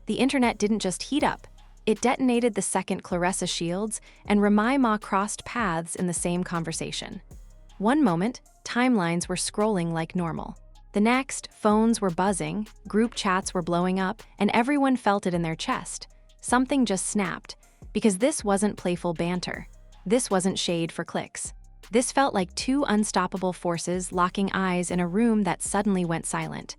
the internet didn't just heat up, it detonated the second Claressa Shields and Remy Ma crossed paths in the same conversation. One moment, timelines were scrolling like normal. The next, phones were buzzing, group chats were blowing up, and everyone felt it in their chest. Something just snapped, because this wasn't playful banter. This wasn't shade for clicks. This felt like two unstoppable forces locking eyes in a room that suddenly went silent.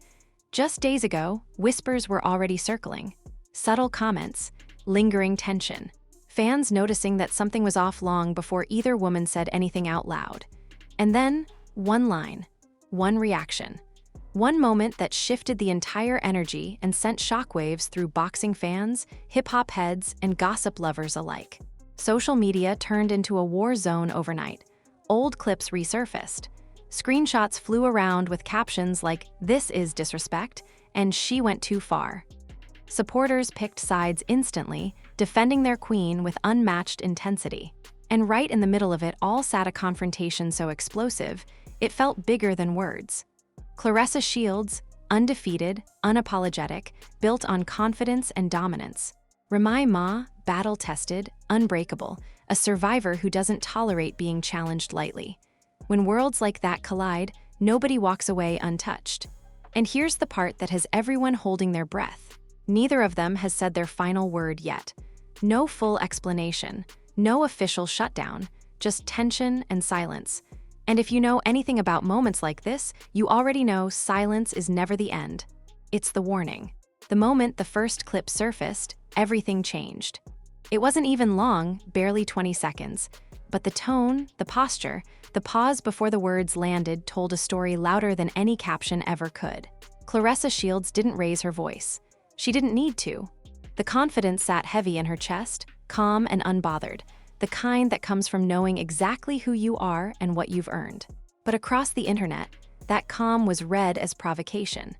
Just days ago, whispers were already circling. Subtle comments, lingering tension. Fans noticing that something was off long before either woman said anything out loud. And then, one line, one reaction. One moment that shifted the entire energy and sent shockwaves through boxing fans, hip-hop heads, and gossip lovers alike. Social media turned into a war zone overnight. Old clips resurfaced. Screenshots flew around with captions like, "This is disrespect," and "She went too far." Supporters picked sides instantly, defending their queen with unmatched intensity. And right in the middle of it all sat a confrontation so explosive, it felt bigger than words. Claressa Shields, undefeated, unapologetic, built on confidence and dominance. Remy Ma, battle-tested, unbreakable, a survivor who doesn't tolerate being challenged lightly. When worlds like that collide, nobody walks away untouched. And here's the part that has everyone holding their breath. Neither of them has said their final word yet. No full explanation, no official shutdown, just tension and silence. And if you know anything about moments like this, you already know silence is never the end. It's the warning. The moment the first clip surfaced, everything changed. It wasn't even long, barely 20 seconds. But the tone, the posture, the pause before the words landed told a story louder than any caption ever could. Claressa Shields didn't raise her voice. She didn't need to. The confidence sat heavy in her chest, calm and unbothered. The kind that comes from knowing exactly who you are and what you've earned. But across the internet, that calm was read as provocation.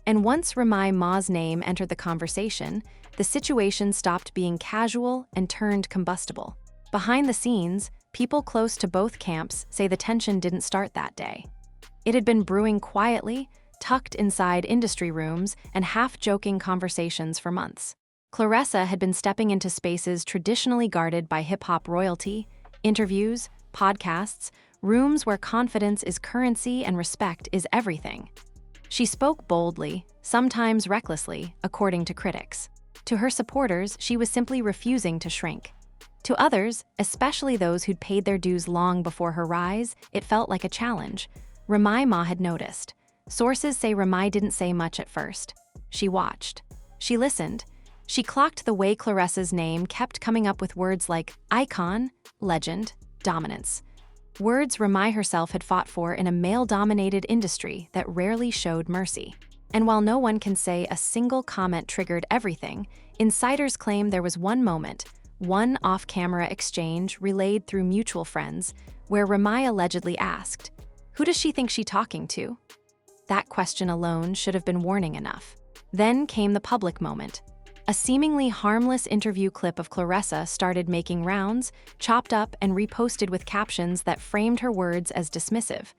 And once Remy Ma's name entered the conversation, the situation stopped being casual and turned combustible. Behind the scenes, people close to both camps say the tension didn't start that day. It had been brewing quietly, tucked inside industry rooms and half-joking conversations for months. Claressa had been stepping into spaces traditionally guarded by hip-hop royalty, interviews, podcasts, rooms where confidence is currency and respect is everything. She spoke boldly, sometimes recklessly, according to critics. To her supporters, she was simply refusing to shrink. To others, especially those who'd paid their dues long before her rise, it felt like a challenge. Remy Ma had noticed. Sources say Remy didn't say much at first. She watched. She listened. She clocked the way Claressa's name kept coming up with words like icon, legend, dominance. Words Remy herself had fought for in a male-dominated industry that rarely showed mercy. And while no one can say a single comment triggered everything, insiders claim there was one moment, one off-camera exchange relayed through mutual friends, where Remy allegedly asked, "Who does she think she's talking to?" That question alone should have been warning enough. Then came the public moment. A seemingly harmless interview clip of Claressa started making rounds, chopped up and reposted with captions that framed her words as dismissive.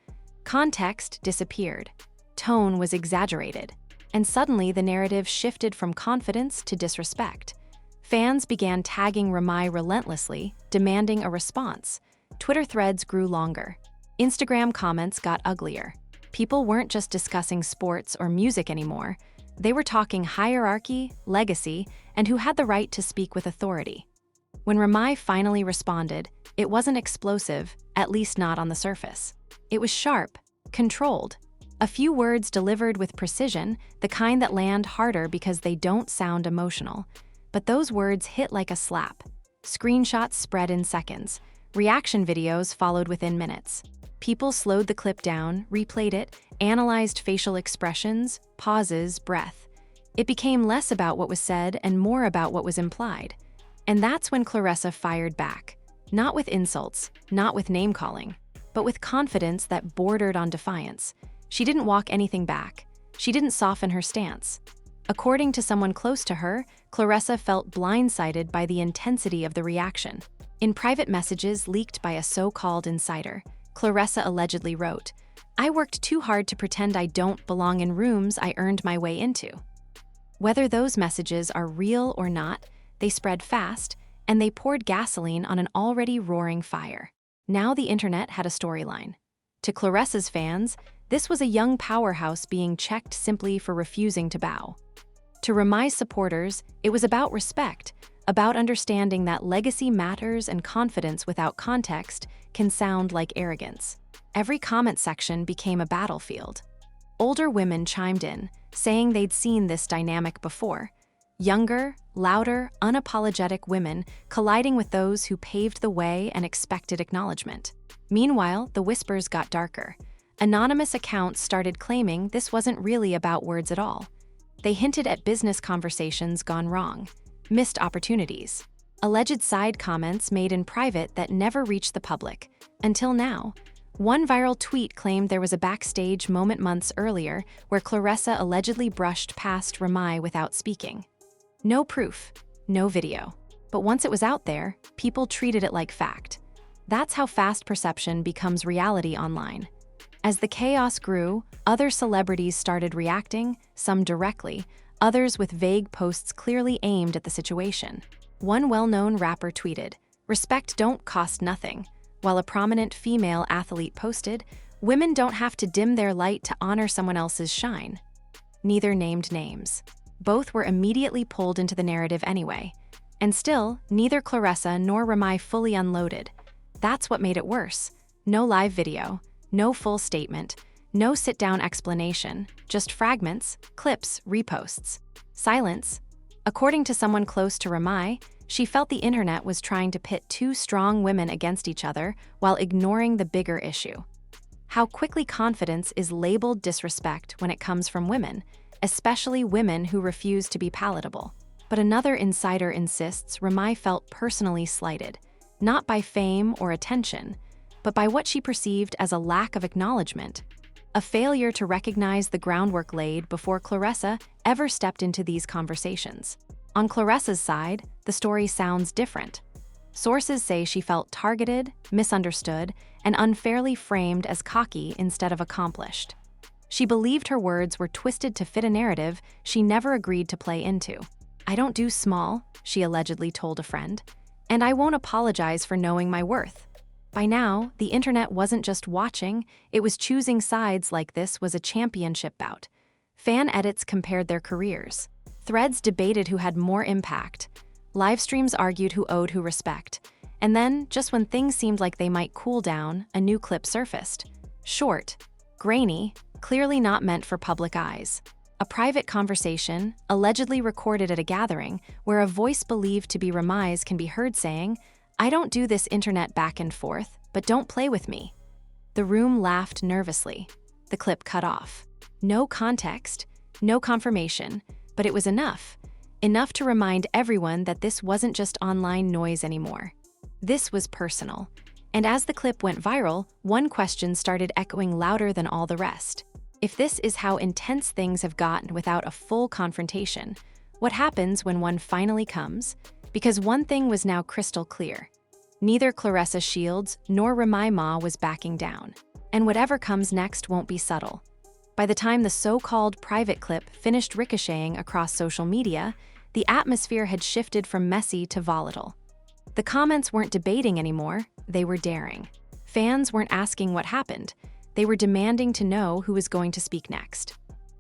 Context disappeared. Tone was exaggerated. And suddenly the narrative shifted from confidence to disrespect. Fans began tagging Remy relentlessly, demanding a response. Twitter threads grew longer. Instagram comments got uglier. People weren't just discussing sports or music anymore. They were talking hierarchy, legacy, and who had the right to speak with authority. When Remy finally responded, it wasn't explosive, at least not on the surface. It was sharp, controlled. A few words delivered with precision, the kind that land harder because they don't sound emotional. But those words hit like a slap. Screenshots spread in seconds. Reaction videos followed within minutes. People slowed the clip down, replayed it, analyzed facial expressions, pauses, breath. It became less about what was said and more about what was implied. And that's when Claressa fired back. Not with insults, not with name-calling, but with confidence that bordered on defiance. She didn't walk anything back. She didn't soften her stance. According to someone close to her, Claressa felt blindsided by the intensity of the reaction. In private messages leaked by a so-called insider, Claressa allegedly wrote, "I worked too hard to pretend I don't belong in rooms I earned my way into." Whether those messages are real or not, they spread fast, and they poured gasoline on an already roaring fire. Now the internet had a storyline. To Claressa's fans, this was a young powerhouse being checked simply for refusing to bow. To Remy's supporters, it was about respect, about understanding that legacy matters and confidence without context can sound like arrogance. Every comment section became a battlefield. Older women chimed in, saying they'd seen this dynamic before. Younger, louder, unapologetic women colliding with those who paved the way and expected acknowledgement. Meanwhile, the whispers got darker. Anonymous accounts started claiming this wasn't really about words at all. They hinted at business conversations gone wrong, missed opportunities, alleged side comments made in private that never reached the public. Until now, one viral tweet claimed there was a backstage moment months earlier where Claressa allegedly brushed past Remy without speaking. No proof, no video. But once it was out there, people treated it like fact. That's how fast perception becomes reality online. As the chaos grew, other celebrities started reacting, some directly, others with vague posts clearly aimed at the situation. One well-known rapper tweeted, "Respect don't cost nothing," while a prominent female athlete posted, "Women don't have to dim their light to honor someone else's shine." Neither named names. Both were immediately pulled into the narrative anyway. And still, neither Claressa nor Remy fully unloaded. That's what made it worse. No live video, no full statement, no sit-down explanation, just fragments, clips, reposts. Silence. According to someone close to Remy, she felt the internet was trying to pit two strong women against each other while ignoring the bigger issue. How quickly confidence is labeled disrespect when it comes from women, especially women who refuse to be palatable. But another insider insists Remy felt personally slighted, not by fame or attention, but by what she perceived as a lack of acknowledgement, a failure to recognize the groundwork laid before Claressa ever stepped into these conversations. On Claressa's side, the story sounds different. Sources say she felt targeted, misunderstood, and unfairly framed as cocky instead of accomplished. She believed her words were twisted to fit a narrative she never agreed to play into. "I don't do small," she allegedly told a friend, "and I won't apologize for knowing my worth." By now, the internet wasn't just watching, it was choosing sides like this was a championship bout. Fan edits compared their careers. Threads debated who had more impact. Live streams argued who owed who respect. And then, just when things seemed like they might cool down, a new clip surfaced. Short, grainy, clearly not meant for public eyes. A private conversation, allegedly recorded at a gathering, where a voice believed to be Remy's can be heard saying, "I don't do this internet back and forth, but don't play with me." The room laughed nervously. The clip cut off. No context, no confirmation, but it was enough. Enough to remind everyone that this wasn't just online noise anymore. This was personal. And as the clip went viral, one question started echoing louder than all the rest. If this is how intense things have gotten without a full confrontation, what happens when one finally comes? Because one thing was now crystal clear. Neither Claressa Shields nor Remy Ma was backing down. And whatever comes next won't be subtle. By the time the so-called private clip finished ricocheting across social media, the atmosphere had shifted from messy to volatile. The comments weren't debating anymore, they were daring. Fans weren't asking what happened, they were demanding to know who was going to speak next.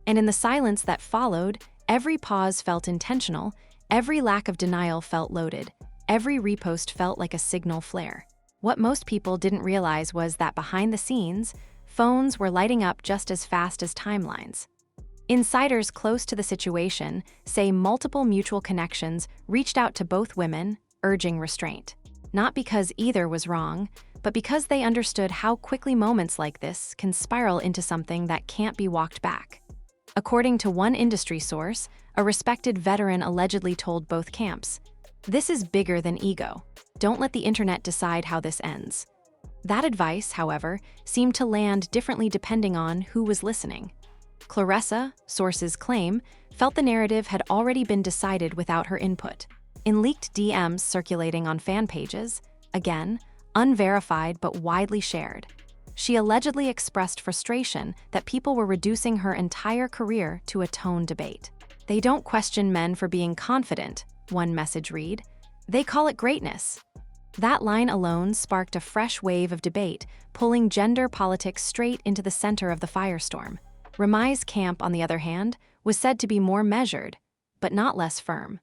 And in the silence that followed, every pause felt intentional, every lack of denial felt loaded, every repost felt like a signal flare. What most people didn't realize was that behind the scenes, phones were lighting up just as fast as timelines. Insiders close to the situation say multiple mutual connections reached out to both women, urging restraint. Not because either was wrong, but because they understood how quickly moments like this can spiral into something that can't be walked back. According to one industry source, a respected veteran allegedly told both camps, "This is bigger than ego. Don't let the internet decide how this ends." That advice, however, seemed to land differently depending on who was listening. Claressa, sources claim, felt the narrative had already been decided without her input. In leaked DMs circulating on fan pages, again, unverified but widely shared, she allegedly expressed frustration that people were reducing her entire career to a tone debate. They don't question men for being confident, one message read. They call it greatness. That line alone sparked a fresh wave of debate, pulling gender politics straight into the center of the firestorm. Remy's camp, on the other hand, was said to be more measured, but not less firm.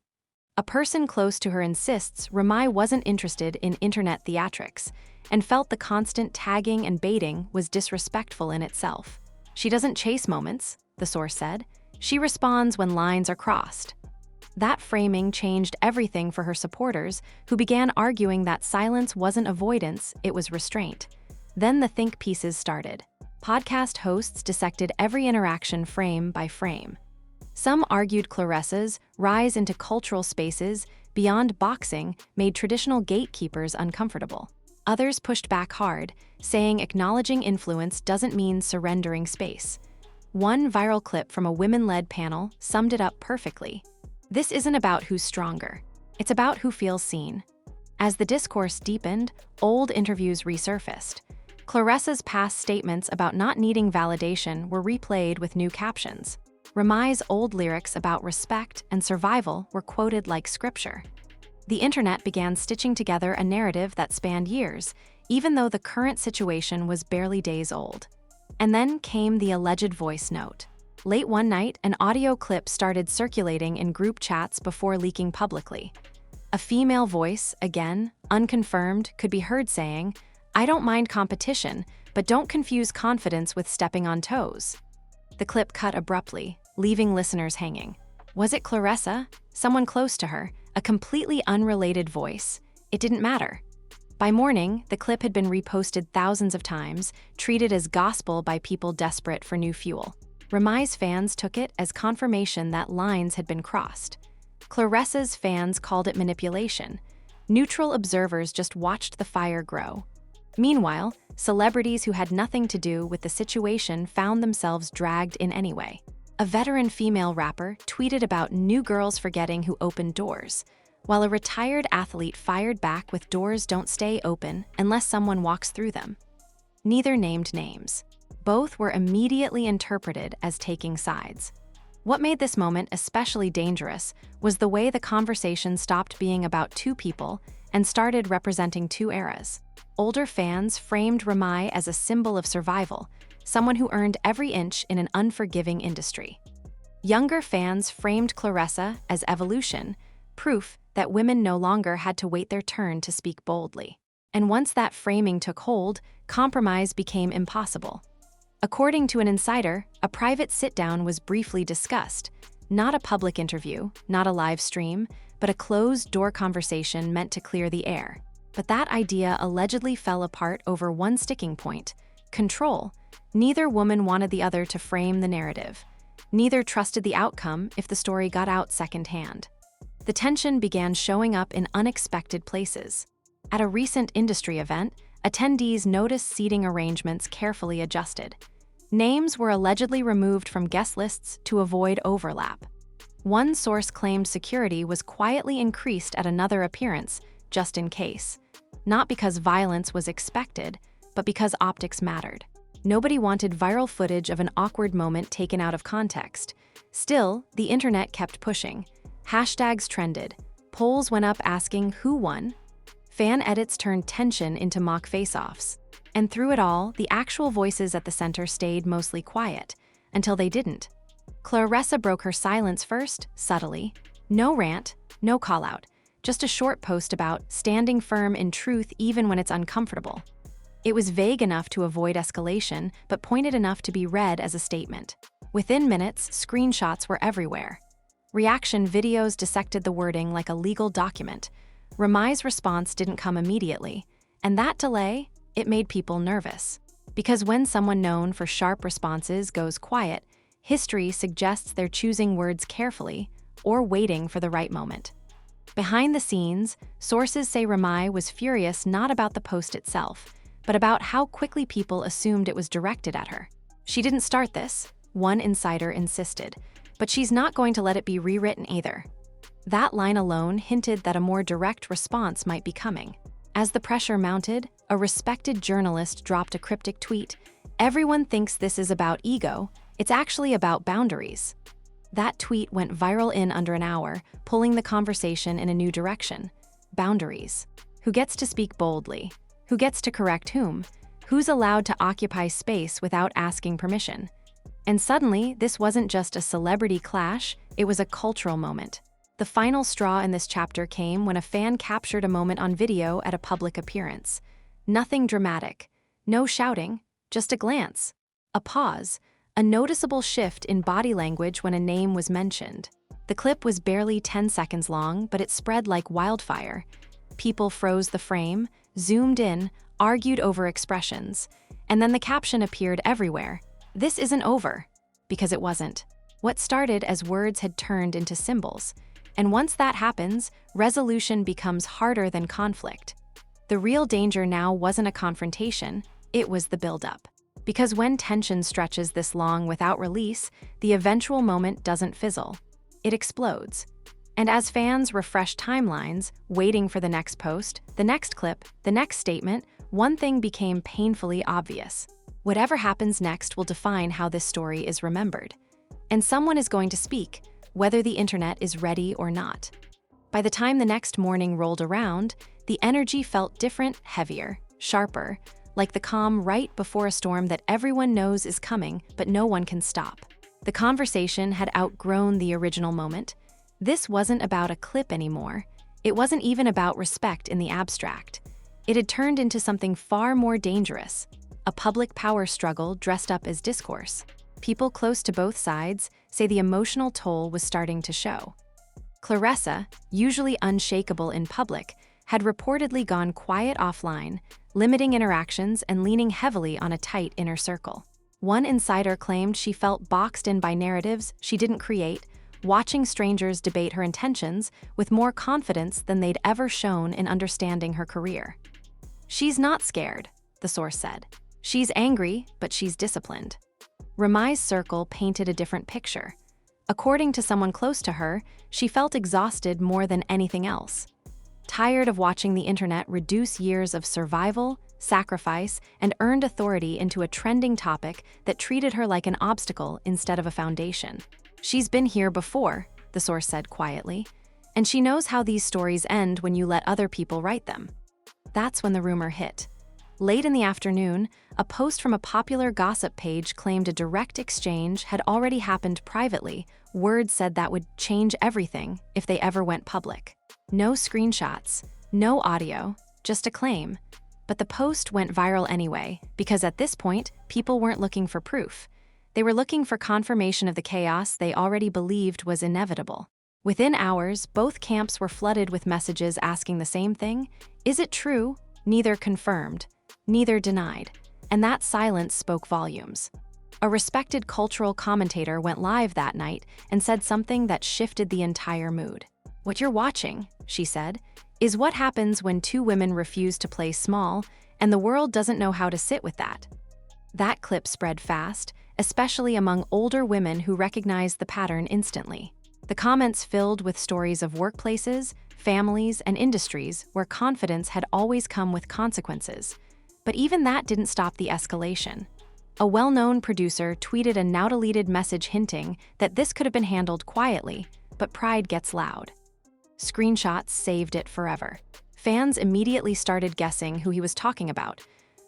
A person close to her insists Remy wasn't interested in internet theatrics and felt the constant tagging and baiting was disrespectful in itself. She doesn't chase moments, the source said. She responds when lines are crossed. That framing changed everything for her supporters, who began arguing that silence wasn't avoidance, it was restraint. Then the think pieces started. Podcast hosts dissected every interaction frame by frame. Some argued Claressa's rise into cultural spaces beyond boxing made traditional gatekeepers uncomfortable. Others pushed back hard, saying acknowledging influence doesn't mean surrendering space. One viral clip from a women-led panel summed it up perfectly. This isn't about who's stronger. It's about who feels seen. As the discourse deepened, old interviews resurfaced. Claressa's past statements about not needing validation were replayed with new captions. Remy's old lyrics about respect and survival were quoted like scripture. The internet began stitching together a narrative that spanned years, even though the current situation was barely days old. And then came the alleged voice note. Late one night, an audio clip started circulating in group chats before leaking publicly. A female voice, again, unconfirmed, could be heard saying, "I don't mind competition, but don't confuse confidence with stepping on toes." The clip cut abruptly, leaving listeners hanging. Was it Claressa? Someone close to her? A completely unrelated voice? It didn't matter. By morning, the clip had been reposted thousands of times, treated as gospel by people desperate for new fuel. Remy's fans took it as confirmation that lines had been crossed. Claressa's fans called it manipulation. Neutral observers just watched the fire grow. Meanwhile, celebrities who had nothing to do with the situation found themselves dragged in anyway. A veteran female rapper tweeted about new girls forgetting who opened doors, while a retired athlete fired back with doors don't stay open unless someone walks through them. Neither named names. Both were immediately interpreted as taking sides. What made this moment especially dangerous was the way the conversation stopped being about two people and started representing two eras. Older fans framed Remy as a symbol of survival, someone who earned every inch in an unforgiving industry. Younger fans framed Claressa as evolution, proof that women no longer had to wait their turn to speak boldly. And once that framing took hold, compromise became impossible. According to an insider, a private sit-down was briefly discussed. Not a public interview, not a live stream, but a closed-door conversation meant to clear the air. But that idea allegedly fell apart over one sticking point: control. Neither woman wanted the other to frame the narrative. Neither trusted the outcome if the story got out secondhand. The tension began showing up in unexpected places. At a recent industry event, attendees noticed seating arrangements carefully adjusted. Names were allegedly removed from guest lists to avoid overlap. One source claimed security was quietly increased at another appearance, just in case. Not because violence was expected, but because optics mattered. Nobody wanted viral footage of an awkward moment taken out of context. Still, the internet kept pushing. Hashtags trended. Polls went up asking who won. Fan edits turned tension into mock face-offs. And through it all, the actual voices at the center stayed mostly quiet, until they didn't. Claressa broke her silence first, subtly. No rant, no call-out, just a short post about standing firm in truth even when it's uncomfortable. It was vague enough to avoid escalation, but pointed enough to be read as a statement. Within minutes, screenshots were everywhere. Reaction videos dissected the wording like a legal document. Remy's response didn't come immediately, and that delay, it made people nervous. Because when someone known for sharp responses goes quiet, history suggests they're choosing words carefully or waiting for the right moment. Behind the scenes, sources say Remy was furious not about the post itself, but about how quickly people assumed it was directed at her. She didn't start this, one insider insisted, but she's not going to let it be rewritten either. That line alone hinted that a more direct response might be coming. As the pressure mounted, a respected journalist dropped a cryptic tweet: "Everyone thinks this is about ego. It's actually about boundaries." That tweet went viral in under an hour, pulling the conversation in a new direction. Boundaries. Who gets to speak boldly? Who gets to correct whom? Who's allowed to occupy space without asking permission? And suddenly, this wasn't just a celebrity clash, it was a cultural moment. The final straw in this chapter came when a fan captured a moment on video at a public appearance. Nothing dramatic. No shouting, just a glance. A pause. A noticeable shift in body language when a name was mentioned. The clip was barely 10 seconds long, but it spread like wildfire. People froze the frame, zoomed in, argued over expressions, and then the caption appeared everywhere. "This isn't over." Because it wasn't. What started as words had turned into symbols. And once that happens, resolution becomes harder than conflict. The real danger now wasn't a confrontation, it was the buildup. Because when tension stretches this long without release, the eventual moment doesn't fizzle. It explodes. And as fans refreshed timelines, waiting for the next post, the next clip, the next statement, one thing became painfully obvious. Whatever happens next will define how this story is remembered. And someone is going to speak, whether the internet is ready or not. By the time the next morning rolled around, the energy felt different, heavier, sharper, like the calm right before a storm that everyone knows is coming, but no one can stop. The conversation had outgrown the original moment. This wasn't about a clip anymore. It wasn't even about respect in the abstract. It had turned into something far more dangerous, a public power struggle dressed up as discourse. People close to both sides say the emotional toll was starting to show. Claressa, usually unshakable in public, had reportedly gone quiet offline, limiting interactions and leaning heavily on a tight inner circle. One insider claimed she felt boxed in by narratives she didn't create, watching strangers debate her intentions with more confidence than they'd ever shown in understanding her career. "She's not scared," the source said. "She's angry, but she's disciplined." Remy's circle painted a different picture. According to someone close to her, she felt exhausted more than anything else. Tired of watching the internet reduce years of survival, sacrifice, and earned authority into a trending topic that treated her like an obstacle instead of a foundation. "She's been here before," the source said quietly, "and she knows how these stories end when you let other people write them." That's when the rumor hit. Late in the afternoon, a post from a popular gossip page claimed a direct exchange had already happened privately. Word said that would change everything if they ever went public. No screenshots, no audio, just a claim. But the post went viral anyway, because at this point, people weren't looking for proof. They were looking for confirmation of the chaos they already believed was inevitable. Within hours, both camps were flooded with messages asking the same thing. Is it true? Neither confirmed, neither denied. And that silence spoke volumes. A respected cultural commentator went live that night and said something that shifted the entire mood. "What you're watching," she said, "is what happens when two women refuse to play small, and the world doesn't know how to sit with that." That clip spread fast, especially among older women who recognized the pattern instantly. The comments filled with stories of workplaces, families, and industries where confidence had always come with consequences. But even that didn't stop the escalation. A well-known producer tweeted a now-deleted message hinting that this could have been handled quietly, but pride gets loud. Screenshots saved it forever. Fans immediately started guessing who he was talking about.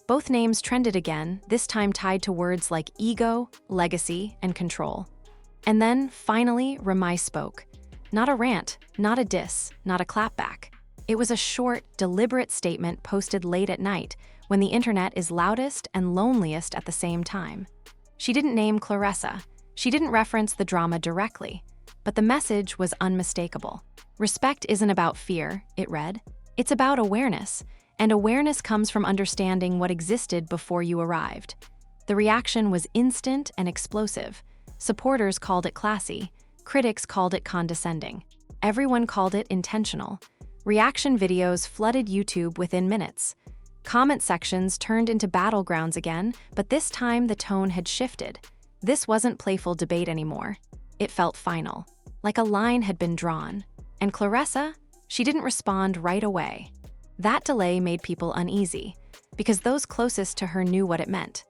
Both names trended again, this time tied to words like ego, legacy, and control. And then, finally, Remy spoke. Not a rant, not a diss, not a clapback. It was a short, deliberate statement posted late at night, when the internet is loudest and loneliest at the same time. She didn't name Claressa. She didn't reference the drama directly. But the message was unmistakable. Respect isn't about fear, it read. It's about awareness, and awareness comes from understanding what existed before you arrived. The reaction was instant and explosive. Supporters called it classy, critics called it condescending. Everyone called it intentional. Reaction videos flooded YouTube within minutes. Comment sections turned into battlegrounds again, but this time the tone had shifted. This wasn't playful debate anymore. It felt final, like a line had been drawn. And Claressa, she didn't respond right away. That delay made people uneasy, because those closest to her knew what it meant.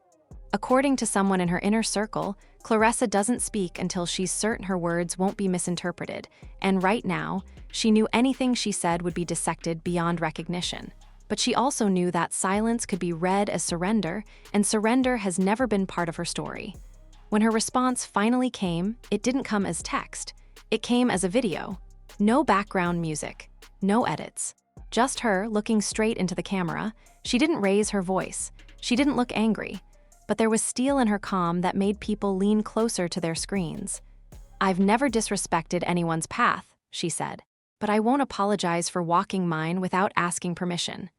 According to someone in her inner circle, Claressa doesn't speak until she's certain her words won't be misinterpreted, and right now, she knew anything she said would be dissected beyond recognition. But she also knew that silence could be read as surrender, and surrender has never been part of her story. When her response finally came, it didn't come as text. It came as a video. No background music, no edits. Just her looking straight into the camera. She didn't raise her voice. She didn't look angry. But there was steel in her calm that made people lean closer to their screens. "I've never disrespected anyone's path," she said, "but I won't apologize for walking mine without asking permission."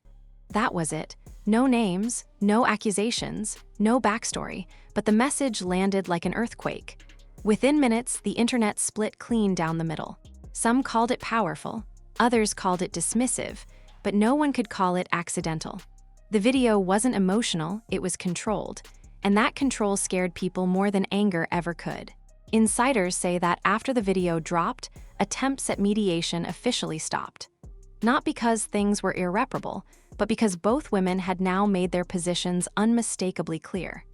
That was it. No names, no accusations, no backstory, but the message landed like an earthquake. Within minutes, the internet split clean down the middle. Some called it powerful, others called it dismissive, but no one could call it accidental. The video wasn't emotional, it was controlled, and that control scared people more than anger ever could. Insiders say that after the video dropped, attempts at mediation officially stopped. Not because things were irreparable, but because both women had now made their positions unmistakably clear.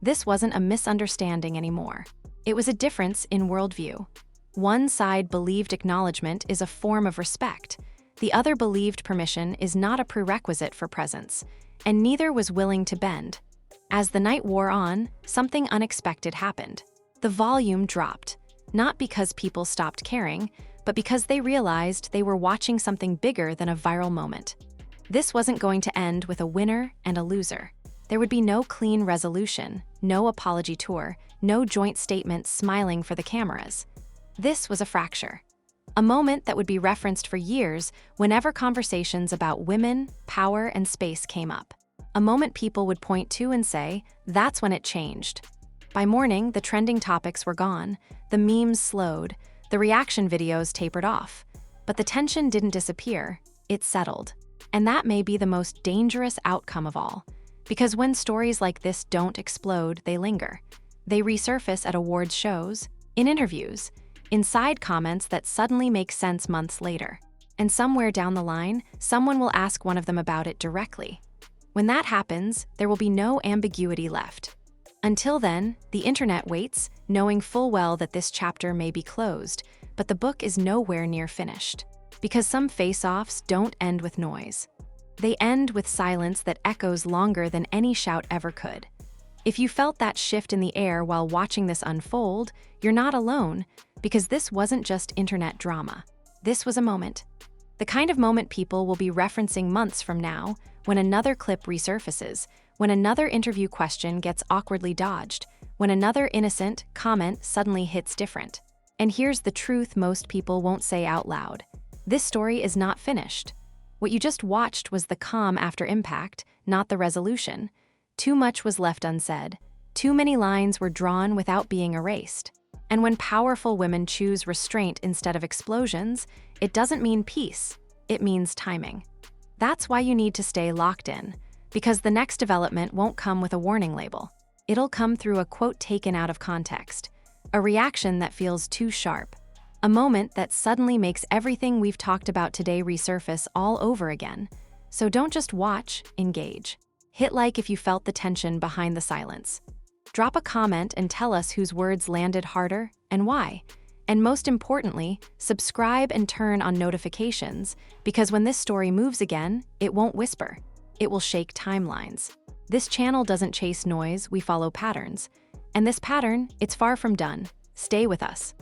This wasn't a misunderstanding anymore. It was a difference in worldview. One side believed acknowledgement is a form of respect. The other believed permission is not a prerequisite for presence, and neither was willing to bend. As the night wore on, something unexpected happened. The volume dropped, not because people stopped caring, but because they realized they were watching something bigger than a viral moment. This wasn't going to end with a winner and a loser. There would be no clean resolution, no apology tour, no joint statement smiling for the cameras. This was a fracture. A moment that would be referenced for years whenever conversations about women, power, and space came up. A moment people would point to and say, "That's when it changed." By morning, the trending topics were gone, the memes slowed, the reaction videos tapered off. But the tension didn't disappear, it settled. And that may be the most dangerous outcome of all. Because when stories like this don't explode, they linger. They resurface at awards shows, in interviews, in side comments that suddenly make sense months later. And somewhere down the line, someone will ask one of them about it directly. When that happens, there will be no ambiguity left. Until then, the internet waits, knowing full well that this chapter may be closed, but the book is nowhere near finished. Because some face-offs don't end with noise. They end with silence that echoes longer than any shout ever could. If you felt that shift in the air while watching this unfold, you're not alone, because this wasn't just internet drama. This was a moment. The kind of moment people will be referencing months from now, when another clip resurfaces, when another interview question gets awkwardly dodged, when another innocent comment suddenly hits different. And here's the truth most people won't say out loud. This story is not finished. What you just watched was the calm after impact, not the resolution. Too much was left unsaid. Too many lines were drawn without being erased. And when powerful women choose restraint instead of explosions, it doesn't mean peace, it means timing. That's why you need to stay locked in, because the next development won't come with a warning label. It'll come through a quote taken out of context, a reaction that feels too sharp, a moment that suddenly makes everything we've talked about today resurface all over again. So don't just watch, engage. Hit like if you felt the tension behind the silence. Drop a comment and tell us whose words landed harder and why. And most importantly, subscribe and turn on notifications, because when this story moves again, it won't whisper. It will shake timelines. This channel doesn't chase noise, we follow patterns. And this pattern, it's far from done. Stay with us.